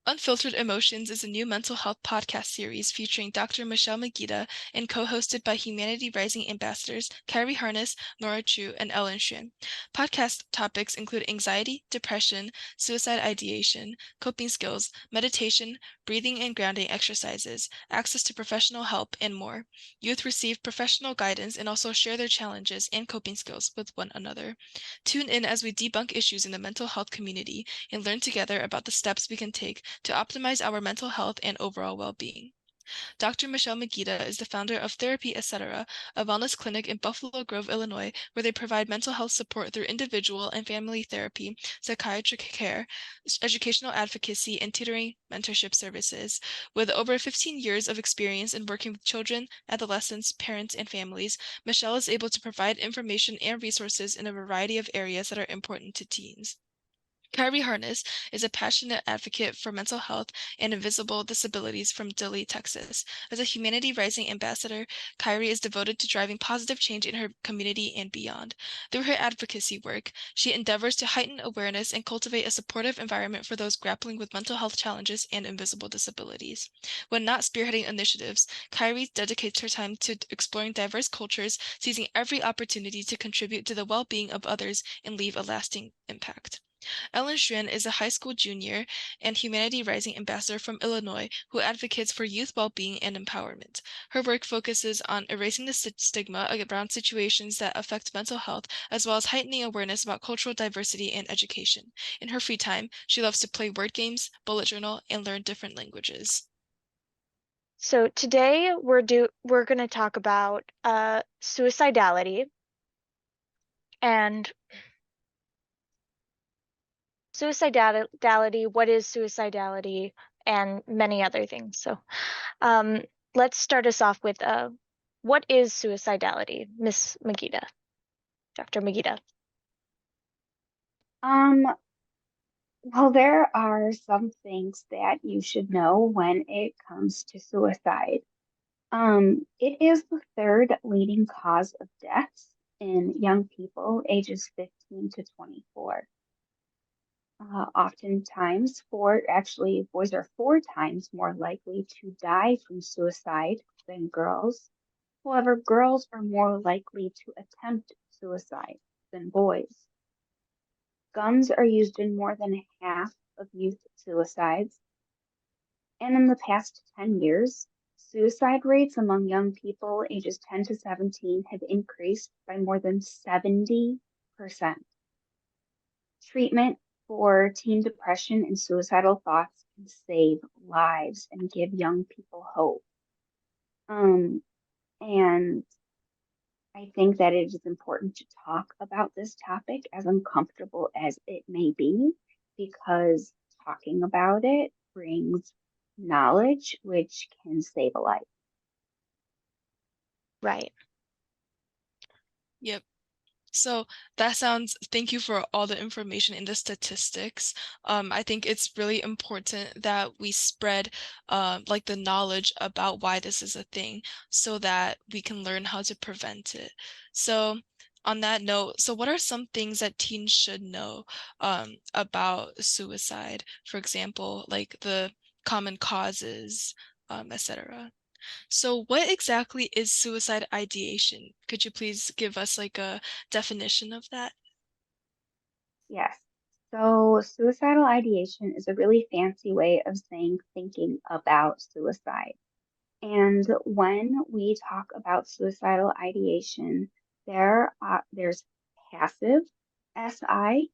Unfiltered Emotions is a new mental health podcast series featuring Dr. Michelle Magida and co-hosted by Humanity Rising ambassadors Kairi, Nora Chiew, and Ellen Hsuan. Podcast topics include anxiety, depression, suicide ideation, coping skills, meditation, breathing and grounding exercises, access to professional help, and more. Youth receive professional guidance and also share their challenges and coping skills with one another. Tune in as we debunk issues in the mental health community and learn together about the steps we can take to optimize our mental health and overall well-being. Dr. Michelle Magida is the founder of Therapy Etc., a wellness clinic in Buffalo Grove, Illinois, where they provide mental health support through individual and family therapy, psychiatric care, educational advocacy, and tutoring mentorship services. With over 15 years of experience in working with children, adolescents, parents, and families, Michelle is able to provide information and resources in a variety of areas that are important to teens. Kairi is a passionate advocate for mental health and invisible disabilities from Dilley, Texas. As a Humanity Rising ambassador, Kairi is devoted to driving positive change in her community and beyond. Through her advocacy work, she endeavors to heighten awareness and cultivate a supportive environment for those grappling with mental health challenges and invisible disabilities. When not spearheading initiatives, Kairi dedicates her time to exploring diverse cultures, seizing every opportunity to contribute to the well-being of others and leave a lasting impact. Ellen Hsuan is a high school junior and Humanity Rising ambassador from Illinois who advocates for youth well-being and empowerment. Her work focuses on erasing the stigma around situations that affect mental health, as well as heightening awareness about cultural diversity and education. In her free time, she loves to play word games, bullet journal, and learn different languages. So today we're going to talk about suicidality and suicidality, what is suicidality, and many other things. So let's start us off with what is suicidality, Miss Magida, Dr. Magida? Well, there are some things that you should know when it comes to suicide. It is the third leading cause of deaths in young people ages 15 to 24. Oftentimes, boys are 4 times more likely to die from suicide than girls. However, girls are more likely to attempt suicide than boys. Guns are used in more than half of youth suicides. And in the past 10 years, suicide rates among young people ages 10 to 17 have increased by more than 70%. Treatment for teen depression and suicidal thoughts can save lives and give young people hope. And I think that it is important to talk about this topic, as uncomfortable as it may be, because talking about it brings knowledge, which can save a life. Right. Yep. So thank you for all the information and the statistics. I think it's really important that we spread like the knowledge about why this is a thing so that we can learn how to prevent it. So on that note, so what are some things that teens should know about suicide? For example, like the common causes, etc. So what exactly is suicide ideation? Could you please give us like a definition of that? Yes. So, suicidal ideation is a really fancy way of saying thinking about suicide. And when we talk about suicidal ideation, there's passive SI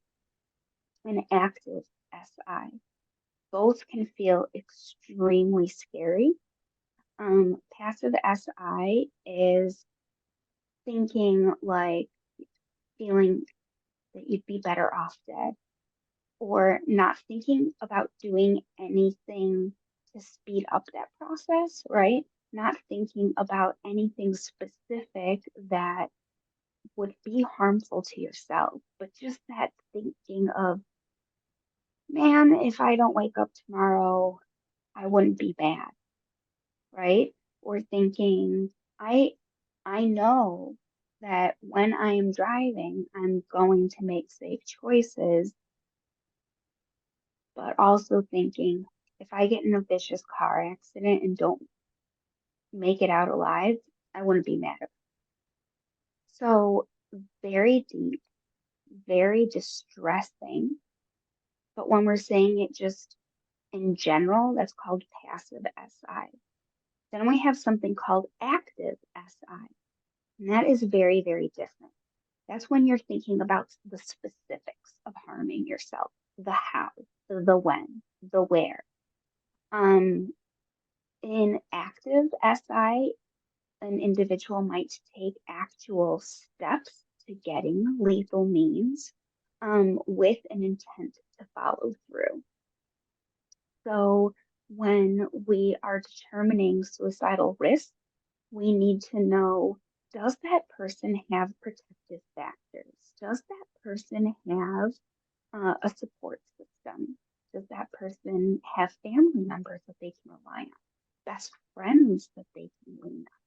and active SI. Both can feel extremely scary. Passive SI is thinking like feeling that you'd be better off dead, or not thinking about doing anything to speed up that process, right? Not thinking about anything specific that would be harmful to yourself, but just that thinking of, man, if I don't wake up tomorrow, I wouldn't be bad, right? Or thinking, I know that when I am driving, I'm going to make safe choices, but also thinking, If I get in a vicious car accident and don't make it out alive, I wouldn't be mad at it. So very deep, very distressing. But when we're saying it just in general, that's called passive SI. Then we have something called active SI, and that is very, very different. That's when you're thinking about the specifics of harming yourself, the how, the when, the where. In active SI, an individual might take actual steps to getting lethal means with an intent to follow through. So when we are determining suicidal risk, we need to know, does that person have protective factors? Does that person have a support system? Does that person have family members that they can rely on? Best friends that they can lean on?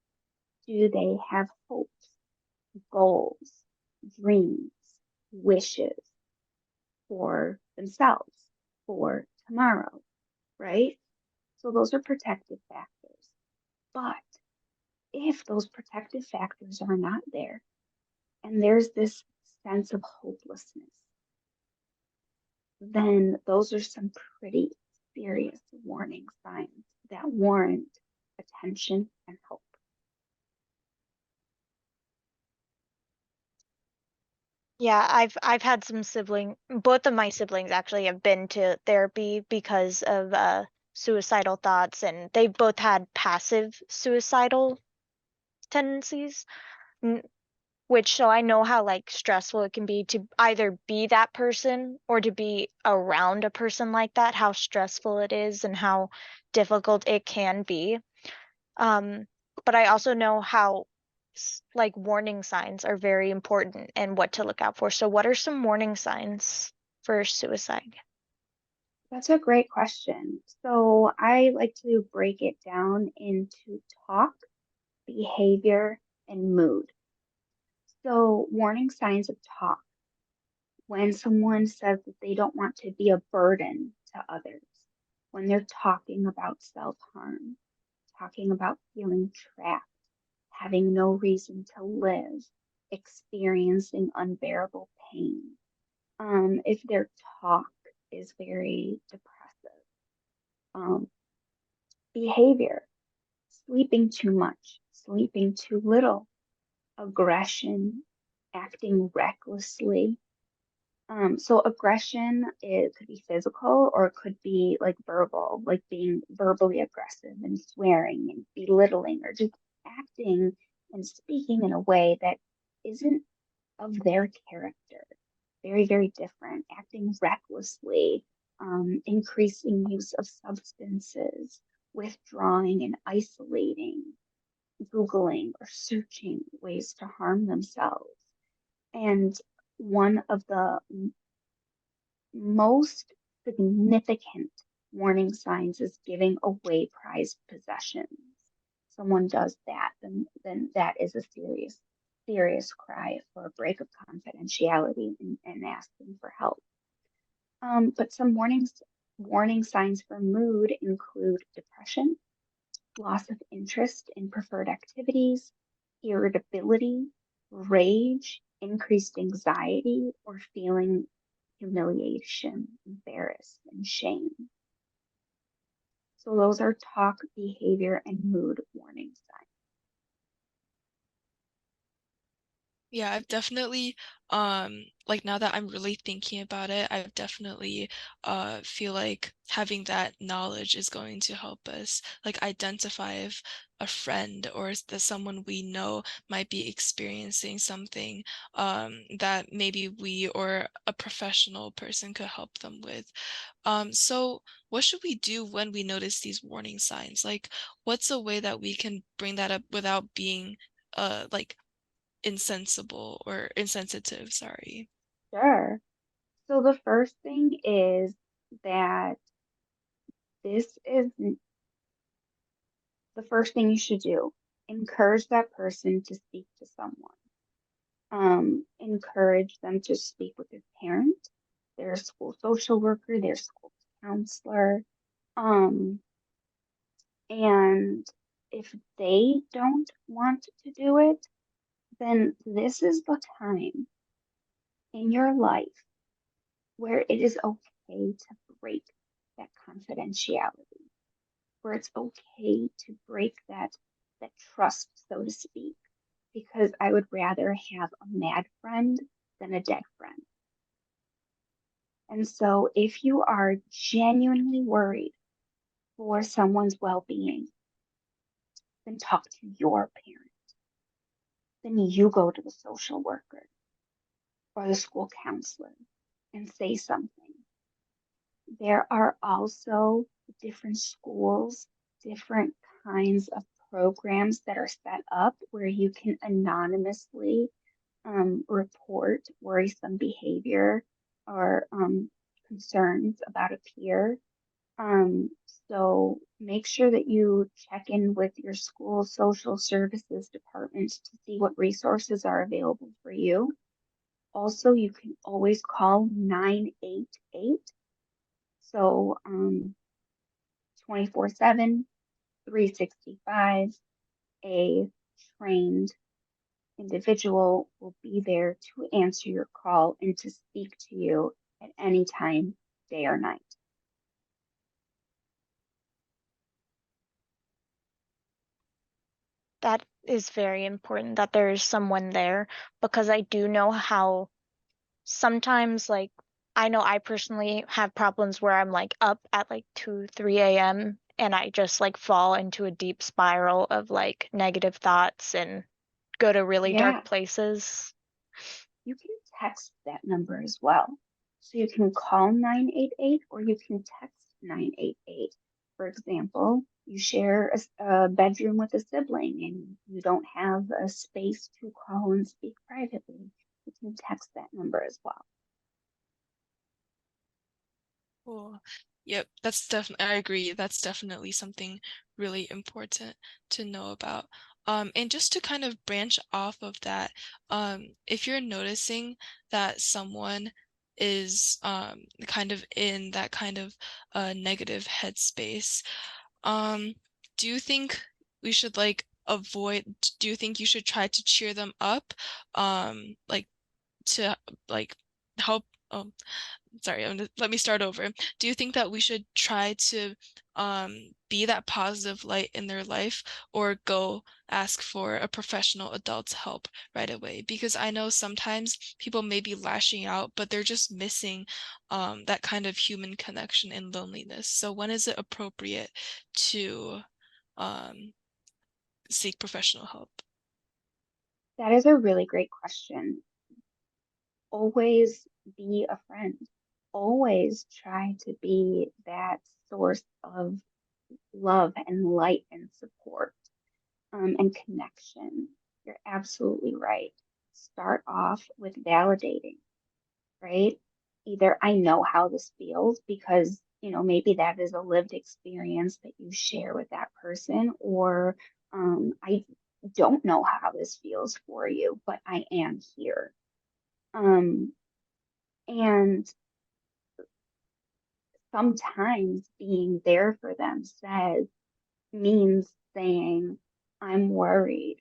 Do they have hopes, goals, dreams, wishes for themselves, for tomorrow, right? So those are protective factors. But if those protective factors are not there, and there's this sense of hopelessness, then those are some pretty serious warning signs that warrant attention and help. Yeah, I've had both of my siblings actually have been to therapy because of suicidal thoughts, and they both had passive suicidal tendencies, n- which so I know how like stressful it can be to either be that person or to be around a person like that, how stressful it is and how difficult it can be. Um, but I also know how like warning signs are very important and what to look out for. So what are some warning signs for suicide? That's a great question. So I like to break it down into talk, behavior, and mood. So warning signs of talk: when someone says that they don't want to be a burden to others, when they're talking about self harm, talking about feeling trapped, having no reason to live, experiencing unbearable pain. If their talk is very depressive, um, behavior, sleeping too much, sleeping too little, aggression, acting recklessly. So aggression, it could be physical or it could be like verbal, like being verbally aggressive and swearing and belittling or just acting and speaking in a way that isn't of their character. Very, very different. Acting recklessly, increasing use of substances, withdrawing and isolating, Googling or searching ways to harm themselves. And one of the most significant warning signs is giving away prized possessions. Someone does that, then that is a serious cry for a break of confidentiality and asking for help. But some warning signs for mood include depression, loss of interest in preferred activities, irritability, rage, increased anxiety, or feeling humiliation, embarrassed, and shame. So those are talk, behavior, and mood warning signs. Yeah, I've definitely like now that I'm really thinking about it, I've definitely feel like having that knowledge is going to help us like identify if a friend or that someone we know might be experiencing something that maybe we or a professional person could help them with. So what should we do when we notice these warning signs? Like, what's a way that we can bring that up without being like insensible or insensitive, sorry. Sure. So the first thing is that this is the first thing you should do. Encourage that person to speak to someone. Encourage them to speak with their parent, their school social worker, their school counselor. Um, and if they don't want to do it, then this is the time in your life where it is okay to break that confidentiality, where it's okay to break that trust, so to speak, because I would rather have a mad friend than a dead friend. And so if you are genuinely worried for someone's well-being, then talk to your parent. Then you go to the social worker or the school counselor and say something. There are also different schools, different kinds of programs that are set up where you can anonymously report worrisome behavior or concerns about a peer. Um, so make sure that you check in with your school social services department to see what resources are available for you. Also, you can always call 988. So 24/7, 365, a trained individual will be there to answer your call and to speak to you at any time, day or night. That is very important that there is someone there, because I do know how sometimes, like, I know I personally have problems where I'm like up at like 2, 3 a.m. and I just like fall into a deep spiral of like negative thoughts and go to really dark Yeah, places. you can text that number as well. So you can call 988 or you can text 988. For example, you share a bedroom with a sibling and you don't have a space to call and speak privately. You can text that number as well. Cool. Yep, that's definitely, I agree. That's definitely something really important to know about. And just to kind of branch off of that, if you're noticing that someone is kind of in that kind of negative headspace, um, do you think we should like do you think you should try to cheer them up? Like to like help, oh, sorry, let me start over. Do you think that we should try to be that positive light in their life, or go ask for a professional adult's help right away? Because I know sometimes people may be lashing out, but they're just missing that kind of human connection and loneliness. So when is it appropriate to um, seek professional help? That is a really great question. Always be a friend. Always try to be that source of love and light and support and connection. You're absolutely right. Start off with validating, right? Either I know how this feels because, maybe that is a lived experience that you share with that person, or I don't know how this feels for you, but I am here. Um, and sometimes being there for them means saying, I'm worried.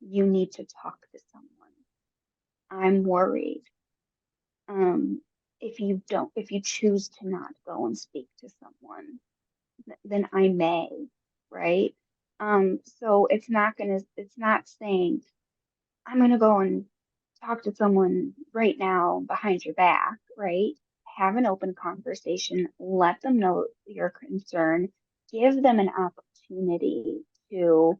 You need to talk to someone. I'm worried. Um, if you choose to not go and speak to someone, then I may, right? So it's not saying I'm gonna go and talk to someone right now behind your back, right? Have an open conversation, let them know your concern, give them an opportunity to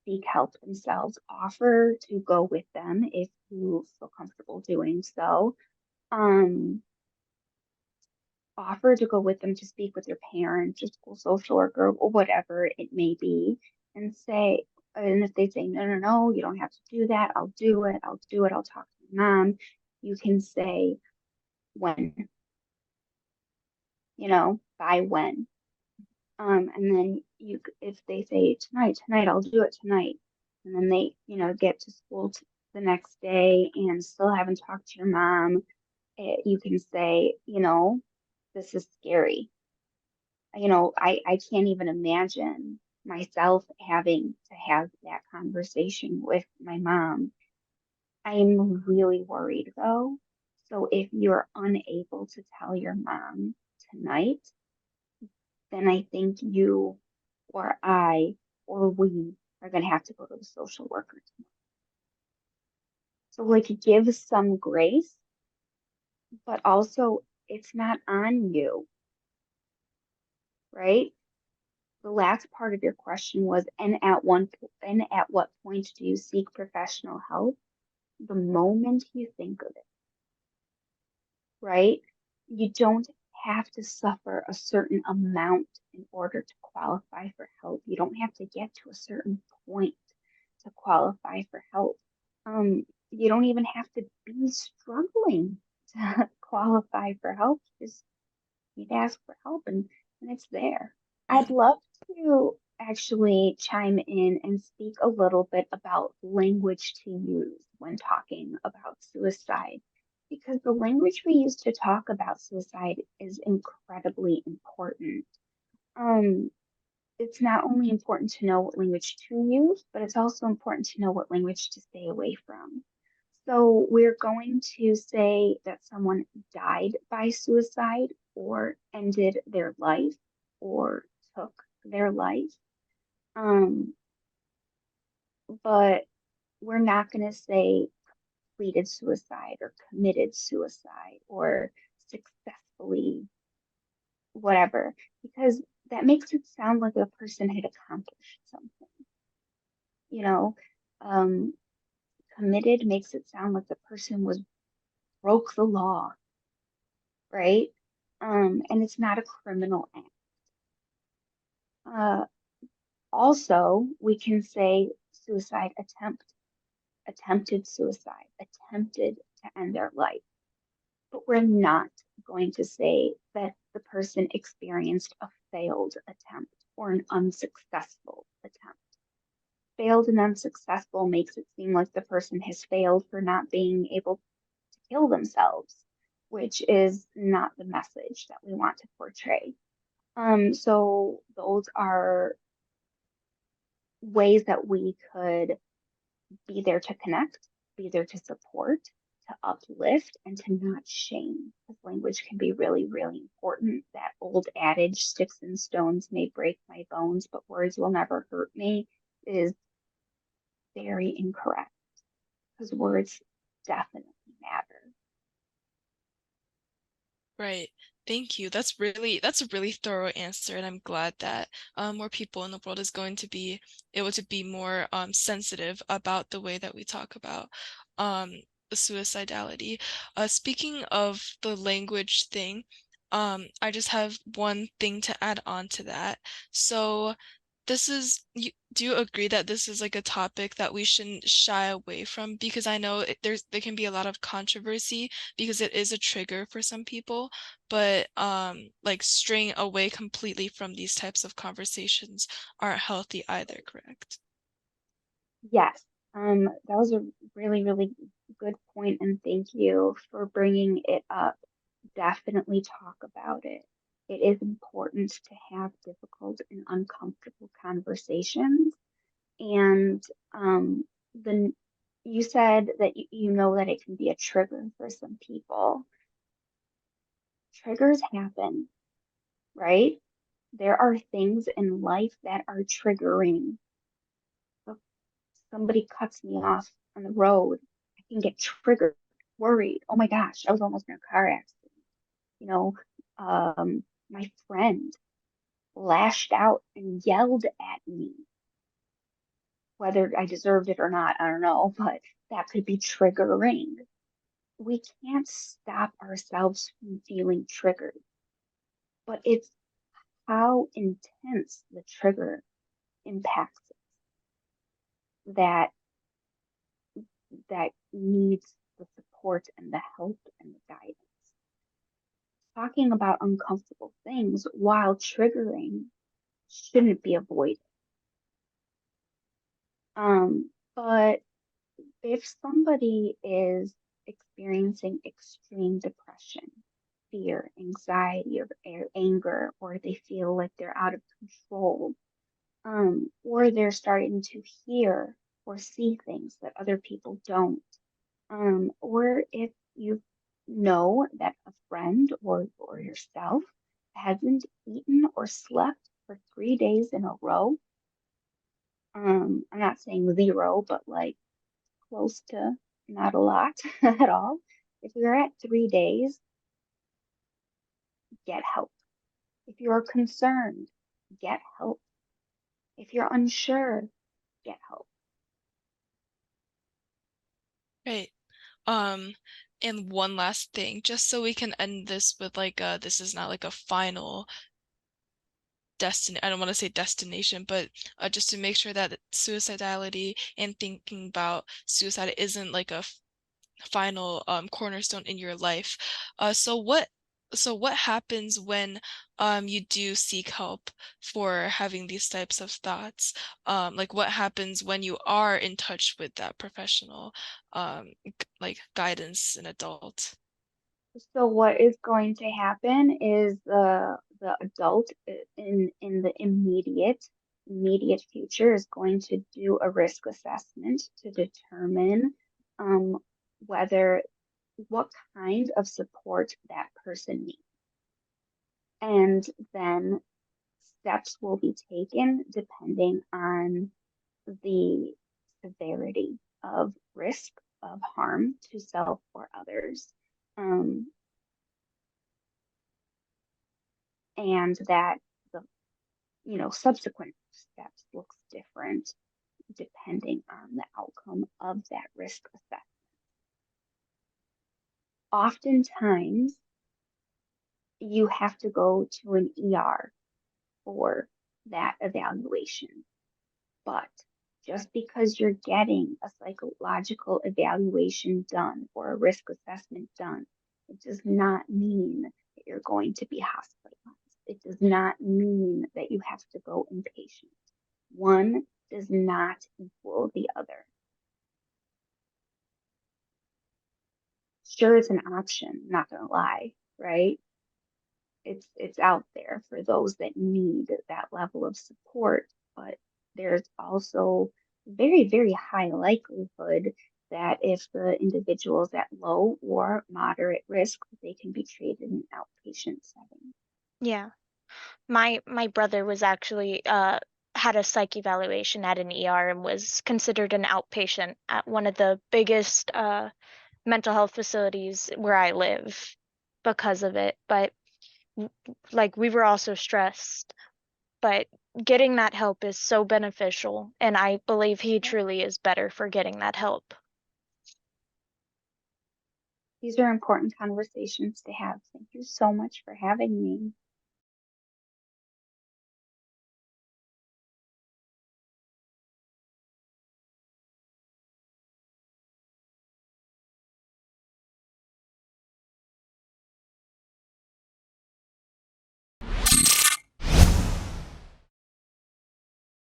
seek help themselves, offer to go with them if you feel comfortable doing so. Um, Offer to go with them to speak with your parents or school social worker or whatever it may be, and say, and if they say, no, no, no, you don't have to do that, I'll do it, I'll talk to my mom, you can say, when, by when. And then if they say tonight, I'll do it tonight, and then they, get to school the next day and still haven't talked to your mom, you can say, this is scary. I can't even imagine myself having to have that conversation with my mom. I'm really worried though. So if you're unable to tell your mom tonight, then I think you or I or we are going to have to go to the social worker. So, like, give some grace, but also it's not on you, right? The last part of your question was, and at what point do you seek professional help? The moment you think of it, right? You don't have to suffer a certain amount in order to qualify for help. You don't have to get to a certain point to qualify for help. You don't even have to be struggling to qualify for help. Just you'd ask for help and it's there. I'd Mm. love to actually chime in and speak a little bit about language to use when talking about suicide, because the language we use to talk about suicide is incredibly important. Um, it's not only important to know what language to use, but it's also important to know what language to stay away from. So we're going to say that someone died by suicide or ended their life or took their life. Um, but we're not going to say completed suicide or committed suicide or successfully whatever, because that makes it sound like a person had accomplished something. You know, um, committed makes it sound like the person was broke the law, right? And it's not a criminal act. Uh, Also, we can say suicide attempt, attempted suicide, attempted to end their life, but we're not going to say that the person experienced a failed attempt or an unsuccessful attempt. Failed and unsuccessful makes it seem like the person has failed for not being able to kill themselves, which is not the message that we want to portray. So those are ways that we could be there to connect, be there to support, to uplift, and to not shame. Because language can be really, really important. That old adage, sticks and stones may break my bones, but words will never hurt me, is very incorrect because words definitely matter. Right. Thank you. That's a really thorough answer, and I'm glad that more people in the world is going to be able to be more sensitive about the way that we talk about um the suicidality. Speaking of the language thing, I just have one thing to add on to that. So do you agree that this is like a topic that we shouldn't shy away from? Because I know there can be a lot of controversy because it is a trigger for some people, but like straying away completely from these types of conversations aren't healthy either, correct? Yes, that was a really, really good point, and thank you for bringing it up. Definitely talk about it. It is important to have difficult and uncomfortable conversations. And then you said that you know that it can be a trigger for some people. Triggers happen, right? There are things in life that are triggering. If somebody cuts me off on the road, I can get triggered, worried. Oh my gosh, I was almost in a car accident. You know, my friend lashed out and yelled at me. Whether I deserved it or not, I don't know, but that could be triggering. We can't stop ourselves from feeling triggered, but it's how intense the trigger impacts us that that needs the support and the help and the guidance. Talking about uncomfortable things while triggering shouldn't be avoided. But if somebody is experiencing extreme depression fear, anxiety, or anger, or they feel like they're out of control, or they're starting to hear or see things that other people don't, or if you know that a friend or yourself hasn't eaten or slept for 3 days in a row. I'm not saying zero, but like close to not a lot at all. If you're at 3 days, get help. If you're concerned, get help. If you're unsure, get help. Right. Um, and one last thing, just so we can end this with like this is not like a final I don't want to say destination, but just to make sure that suicidality and thinking about suicide isn't like a final cornerstone in your life. So what happens when you do seek help for having these types of thoughts? Like what happens when you are in touch with that professional like guidance an adult? So what is going to happen is the adult in the immediate future is going to do a risk assessment to determine um, whether what kind of support that person needs. And then steps will be taken depending on the severity of risk of harm to self or others. Um, and that the subsequent steps looks different depending on the outcome of that risk assessment. Oftentimes, you have to go to an ER for that evaluation, but just because you're getting a psychological evaluation done or a risk assessment done, it does not mean that you're going to be hospitalized. It does not mean that you have to go inpatient. One does not equal the other. Sure, it's an option, not gonna lie, right? It's out there for those that need that level of support, but there's also very, very high likelihood that if the individual is at low or moderate risk, they can be treated in an outpatient setting. Yeah. My brother was actually had a psych evaluation at an ER and was considered an outpatient at one of the biggest mental health facilities where I live because of it. But like we were also stressed, but getting that help is so beneficial, and I believe he Yeah. truly is better for getting that help. These are important conversations to have. Thank you so much for having me.